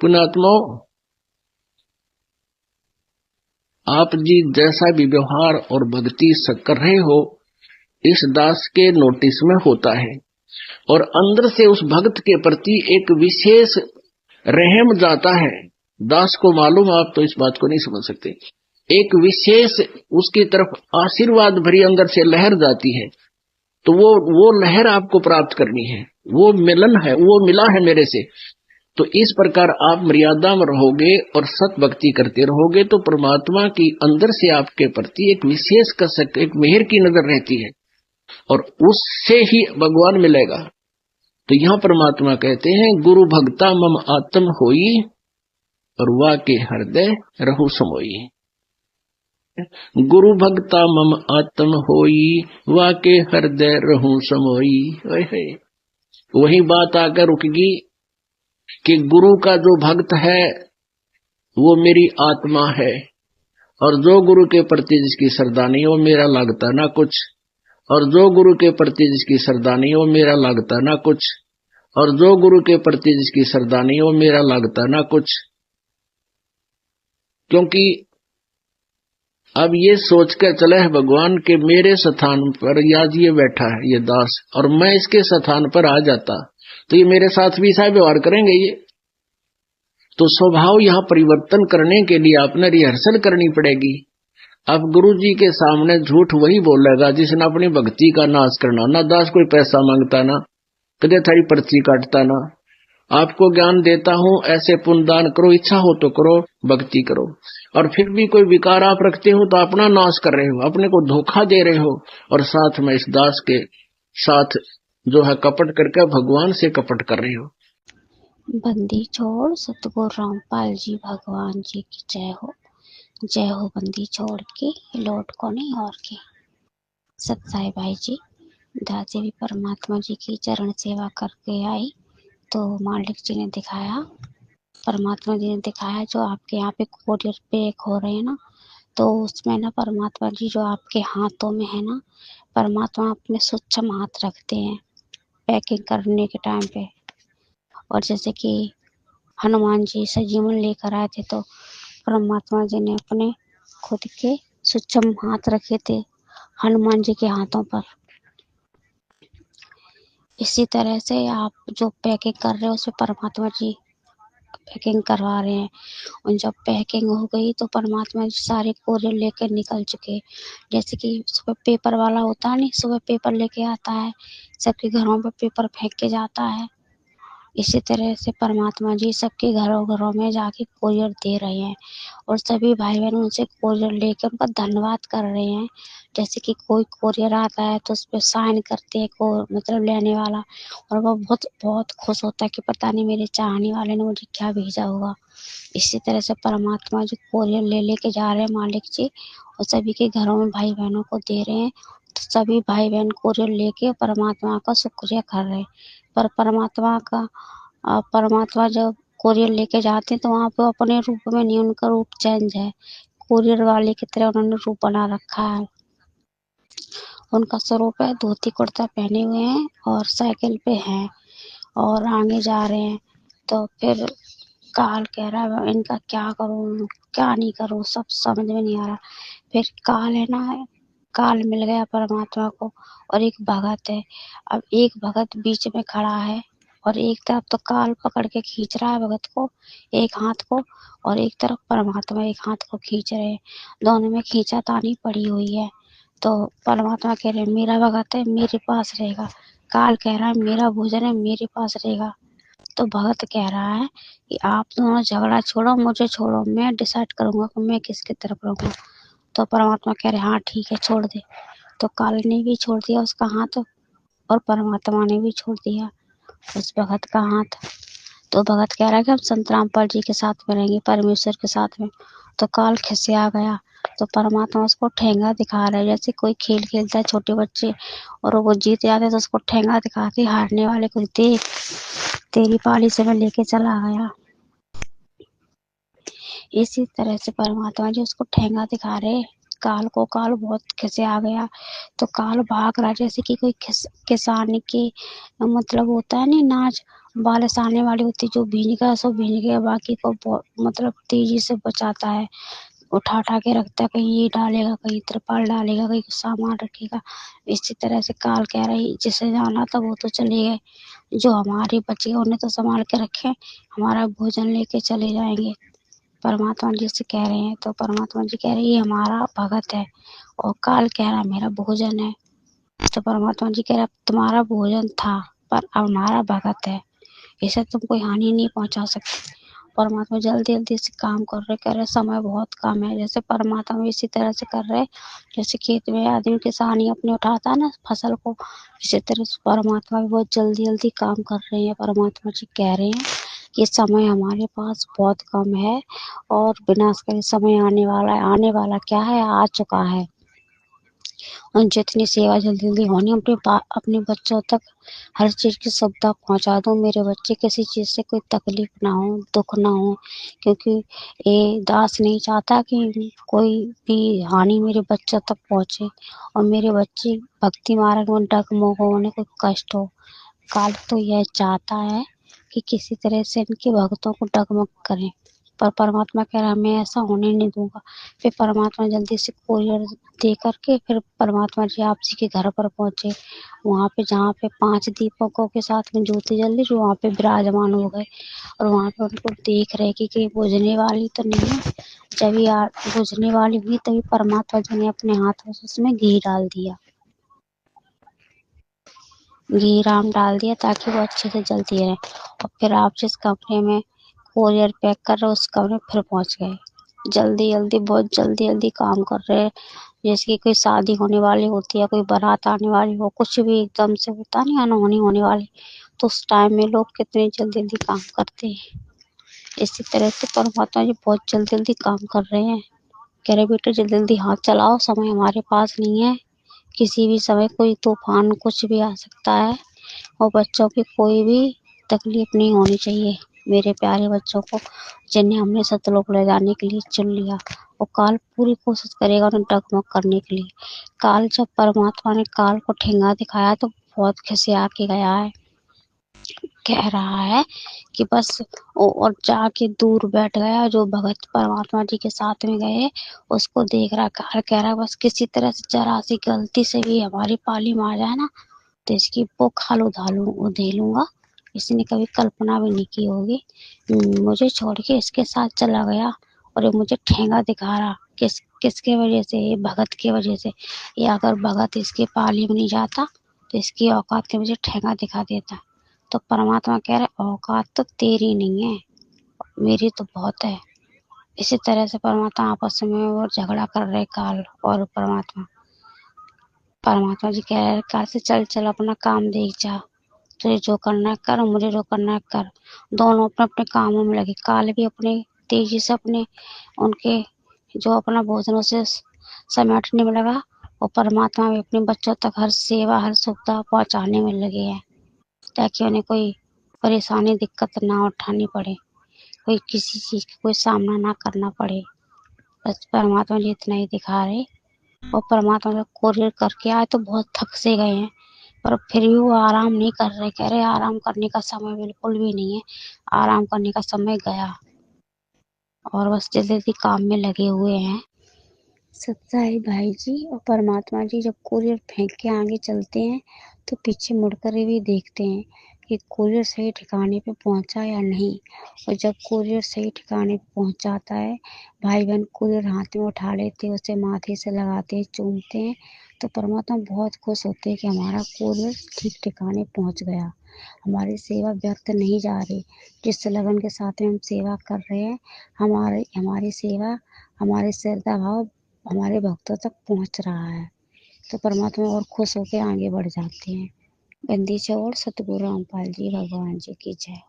पुण्यात्माओं, आप जी जैसा भी व्यवहार और भक्ति कर रहे हो इस दास के नोटिस में होता है, और अंदर से उस भक्त के प्रति एक विशेष रहम जाता है। दास को मालूम, आप तो इस बात को नहीं समझ सकते। एक विशेष उसकी तरफ आशीर्वाद भरी अंदर से लहर जाती है, तो वो लहर आपको प्राप्त करनी है, वो मिलन है, वो मिला है मेरे से। तो इस प्रकार आप मर्यादा में रहोगे और सत भक्ति करते रहोगे तो परमात्मा की अंदर से आपके प्रति एक विशेष कसक, एक मेहर की नजर रहती है, और उससे ही भगवान मिलेगा। तो यहाँ परमात्मा कहते हैं, गुरु भक्ता मम आत्म होई और वा के हृदय रहु समोई। गुरु भक्ता मम आत्म होई वा के हृदय रहु समोई। वही बात आकर रुकेगी कि गुरु का जो भक्त है वो मेरी आत्मा है, और जो गुरु के प्रति जिसकी श्रद्धा नहीं वो मेरा लगता ना कुछ, और जो गुरु के प्रति जिसकी श्रद्धा नहीं वो मेरा लगता ना कुछ, और जो गुरु के प्रति जिसकी श्रद्धा नहीं वो मेरा लगता ना कुछ। क्योंकि अब ये सोच कर चले है भगवान के मेरे स्थान पर आज ये बैठा है ये दास, और मैं इसके स्थान पर आ जाता तो ये मेरे साथ भी ऐसा व्यवहार करेंगे। ये तो स्वभाव यहाँ परिवर्तन करने के लिए आपने रिहर्सल करनी पड़ेगी। अब गुरु जी के सामने झूठ वही बोलेगा जिसने अपनी भक्ति का नाश करना। ना दास कोई पैसा मांगता, ना कदे थारी पर्ची काटता, ना आपको ज्ञान देता हूँ ऐसे पुण्यदान करो, इच्छा हो तो करो, भक्ति करो, और फिर भी कोई विकार आप रखते हो तो अपना नाश कर रहे हो, अपने को धोखा दे रहे हो, और साथ में इस दास के साथ जो है कपट करके भगवान से कपट कर रहे हो। बंदी छोड़ सतगुरु रामपाल जी भगवान जी की जय हो। जय हो बंदी छोड़ के लौट को नहीं और के। सत्साई भाई जी दासी भी परमात्मा जी की चरण सेवा करके आई तो मालिक जी ने दिखाया, परमात्मा जी ने दिखाया जो आपके यहाँ पे कोरियर पैक हो रहे हैं ना, तो उसमें ना परमात्मा जी जो आपके हाथों में है ना, परमात्मा अपने सूक्ष्म हाथ रखते हैं पैकिंग करने के टाइम पे। और जैसे कि हनुमान जी सजीवन लेकर आए थे तो परमात्मा जी ने अपने खुद के सूक्ष्म हाथ रखे थे हनुमान जी के हाथों पर। इसी तरह से आप जो पैकिंग कर रहे हो उसमें परमात्मा जी पैकिंग करवा रहे हैं, और जब पैकिंग हो गई तो परमात्मा जी सारे कोरियर लेकर निकल चुके। जैसे कि सुबह पेपर वाला होता है नहीं, सुबह पेपर लेके आता है, सबके घरों पर पेपर फेंक के जाता है, इसी तरह से परमात्मा जी सबके घरों घरों में जाके कोरियर दे रहे हैं, और सभी भाई बहन उनसे कोरियर लेकर उनका धन्यवाद कर रहे हैं। जैसे कि कोई कोरियर आता है तो उस पर साइन करते हैं को मतलब लेने वाला, और वो बहुत बहुत खुश होता है कि पता नहीं मेरे चाहने वाले ने मुझे क्या भेजा होगा। इसी तरह से परमात्मा जी कोरियर ले लेके जा रहे हैं मालिक जी, और सभी के घरों में भाई बहनों को दे रहे हैं। तो सभी भाई बहन कोरियर लेके परमात्मा का शुक्रिया कर रहे हैं। पर परमात्मा जब कोरियर लेके जाते हैं तो वहाँ पे अपने रूप में नहीं, उनका रूप चेंज है, कोरियर वाले की तरह उन्होंने रूप बना रखा है। उनका स्वरूप है धोती कुर्ता पहने हुए हैं और साइकिल पे हैं और आगे जा रहे हैं। तो फिर काल कह रहा है इनका क्या करूं क्या नहीं करूं, सब समझ में नहीं आ रहा। फिर काल है ना, काल मिल गया परमात्मा को, और एक भगत है। अब एक भगत बीच में खड़ा है और एक तरफ तो काल पकड़ के खींच रहा है भगत को एक हाथ को, और एक तरफ परमात्मा एक हाथ को खींच रहे हैं। दोनों में खींचातानी पड़ी हुई है। तो परमात्मा कह रहे मेरा भगत है मेरे पास रहेगा, काल कह रहा है मेरा भोजन है मेरे पास रहेगा। तो भगत कह रहा है कि आप दोनों झगड़ा छोड़ो, मुझे छोड़ो, मैं डिसाइड करूंगा कि मैं किसकी तरफ रहूंगा। तो परमात्मा कह रहे हाँ ठीक है छोड़ दे। तो काल ने भी छोड़ दिया उसका हाथ और परमात्मा ने भी छोड़ दिया उस भगत का हाथ। तो भगत कह रहा है कि हम संत रामपाल जी के साथ में रहेंगे, परमेश्वर के साथ में। तो काल खिसिया गया। तो परमात्मा उसको ठेंगा दिखा रहा है, जैसे कोई खेल खेलता है छोटे बच्चे और वो जीत जाते हैं तो उसको ठेंगा दिखाते हारने वाले को, देख तेरी पाली से मैं लेके चला गया। इसी तरह से परमात्मा जी उसको ठेंगा दिखा रहे काल को। काल बहुत खिसे आ गया तो काल भाग रहा, जैसे कि कोई किसान की मतलब होता है नहीं नाच, बारिश आने वाली होती, जो भीग गया सो भीग गया, बाकी को मतलब तेजी से बचाता है, उठा उठा के रखता है, कहीं ये डालेगा, कहीं त्रिपाल डालेगा, कहीं कुछ सामान रखेगा। इसी तरह से काल कह रही जिसे जाना था वो तो चले गए, जो हमारे बचे उन्हें तो संभाल के रखे, हमारा भोजन लेके चले जाएंगे। परमात्मा जी से कह रहे हैं, तो परमात्मा जी कह रहे हैं ये हमारा भगत है, और काल कह रहा मेरा भोजन है। तो परमात्मा जी कह रहे तुम्हारा भोजन था पर अब हमारा भगत है, इसे तुम कोई हानि नहीं पहुंचा सकते। परमात्मा जल्दी जल्दी से काम कर रहे समय बहुत कम है। जैसे परमात्मा इसी तरह से कर रहे, जैसे खेत में आदमी किसानी अपने उठाता है ना फसल को, इसी तरह से परमात्मा भी बहुत जल्दी जल्दी काम कर रहे हैं। परमात्मा जी कह रहे हैं कि समय हमारे पास बहुत कम है और विनाशकारी समय आने वाला है। आने वाला क्या है, आ चुका है। और जितनी सेवा जल्दी जल्दी होनी अपने बच्चों तक हर चीज़ की सुविधा पहुंचा दो। मेरे बच्चे किसी चीज़ से कोई तकलीफ ना हो, दुख ना हो, क्योंकि ये दास नहीं चाहता कि कोई भी हानि मेरे बच्चों तक पहुंचे और मेरे बच्चे भक्ति मार्ग में डगमग हो, उन्हें कोई कष्ट हो। काल तो यह चाहता है कि किसी तरह से इनके भक्तों को डगमग करें, पर परमात्मा कह रहा मैं ऐसा होने नहीं दूंगा। फिर परमात्मा जल्दी से कोरियर दे करके फिर परमात्मा जी आप जी के घर पर पहुंचे। वहाँ पे जहाँ पे 5 दीपकों के साथ में ज्योति जल रही, जो वहाँ पे विराजमान हो गए और वहाँ पे उनको देख रहे कि बुझने वाली तो नहीं है। जब यार बुझने वाली हुई तभी परमात्मा जी ने अपने हाथों से उसमें घी डाल दिया, घी राम डाल दिया ताकि वो अच्छे से जलती रहे। और फिर आप जिस कमरे में कोरियर पैक कर रहे हो उस कमरे में फिर पहुंच गए। जल्दी जल्दी बहुत जल्दी जल्दी काम कर रहे हैं। जैसे कि कोई शादी होने वाली होती है, कोई बारात आने वाली हो, कुछ भी एकदम से होता नहीं अनहोनी होने वाली, तो उस टाइम में लोग कितने जल्दी जल्दी काम करते हैं। इसी तरह से परमात्मा जी बहुत जल्दी जल्दी काम कर रहे हैं। कह रहे बेटे जल्दी जल्दी हाथ चलाओ, समय हमारे पास नहीं है। किसी भी समय कोई तूफान कुछ भी आ सकता है और बच्चों की कोई भी तकलीफ नहीं होनी चाहिए। मेरे प्यारे बच्चों को जिन्हें हमने सतलोक ले जाने के लिए चुन लिया, और काल पूरी कोशिश करेगा उन्हें डगमग करने के लिए। काल जब परमात्मा ने काल को ठेंगा दिखाया तो बहुत खिसिया के गया है, कह रहा है कि बस और जाके दूर बैठ गया। जो भगत परमात्मा जी के साथ में गए उसको देख रहा, काल कह रहा बस किसी तरह से जरा सी गलती से भी हमारी पाली में आ जाए ना तो इसकी वो खाल उधेलूंगा। इसने कभी कल्पना भी नहीं की होगी। मुझे छोड़ के इसके साथ चला गया और ये मुझे ठेंगा दिखा रहा, किसके वजह से, ये भगत की वजह से। ये अगर भगत इसके पाली में नहीं जाता तो इसकी औकात के मुझे ठेंगा दिखा देता। तो परमात्मा कह रहे औकात तो तेरी नहीं है, मेरी तो बहुत है। इसी तरह से परमात्मा आपस में वो झगड़ा कर रहे काल और परमात्मा। परमात्मा जी कह रहे काल से चल चल अपना काम देख जा, तुझे जो करना है कर, मुझे जो करना है कर। दोनों अपने अपने कामों में लगे। काल भी अपने तेजी से अपने उनके जो अपना भोजनों से समेटने में लगा और परमात्मा भी अपने बच्चों तक हर सेवा हर सुविधा पहुंचाने में लगे हैं, ताकि उन्हें कोई परेशानी दिक्कत ना उठानी पड़े, कोई किसी चीज का कोई सामना ना करना पड़े। बस परमात्मा जी इतना ही दिखा रहे। और परमात्मा जब कोरियर करके आए तो बहुत थक से गए हैं, पर फिर भी वो आराम नहीं कर रहे। कह रहे आराम करने का समय बिल्कुल भी नहीं है, आराम करने का समय गया और बस जल्दी जल्दी काम में लगे हुए हैं। सत्साई भाई जी और परमात्मा जी जब कोरियर फेंक के आगे चलते हैं तो पीछे मुड़कर भी देखते हैं कि कोरियर सही ठिकाने पे पहुंचा या नहीं। और जब कोरियर सही ठिकाने पे पहुंच जाता है, भाई बहन कोरियर हाथ में उठा लेते हैं, उसे माथे से लगाते हैं, चूमते हैं, तो परमात्मा बहुत खुश होते हैं कि हमारा कोरियर ठीक ठिकाने पहुंच गया, हमारी सेवा व्यर्थ नहीं जा रही। जिस लगन के साथ में हम सेवा कर रहे हैं, हमारी सेवा, हमारे श्रद्धा भाव हमारे भक्तों तक पहुंच रहा है, तो परमात्मा और खुश होकर आगे बढ़ जाते हैं। बंदी छोड़ सतगुरु रामपाल जी भगवान जी की जय।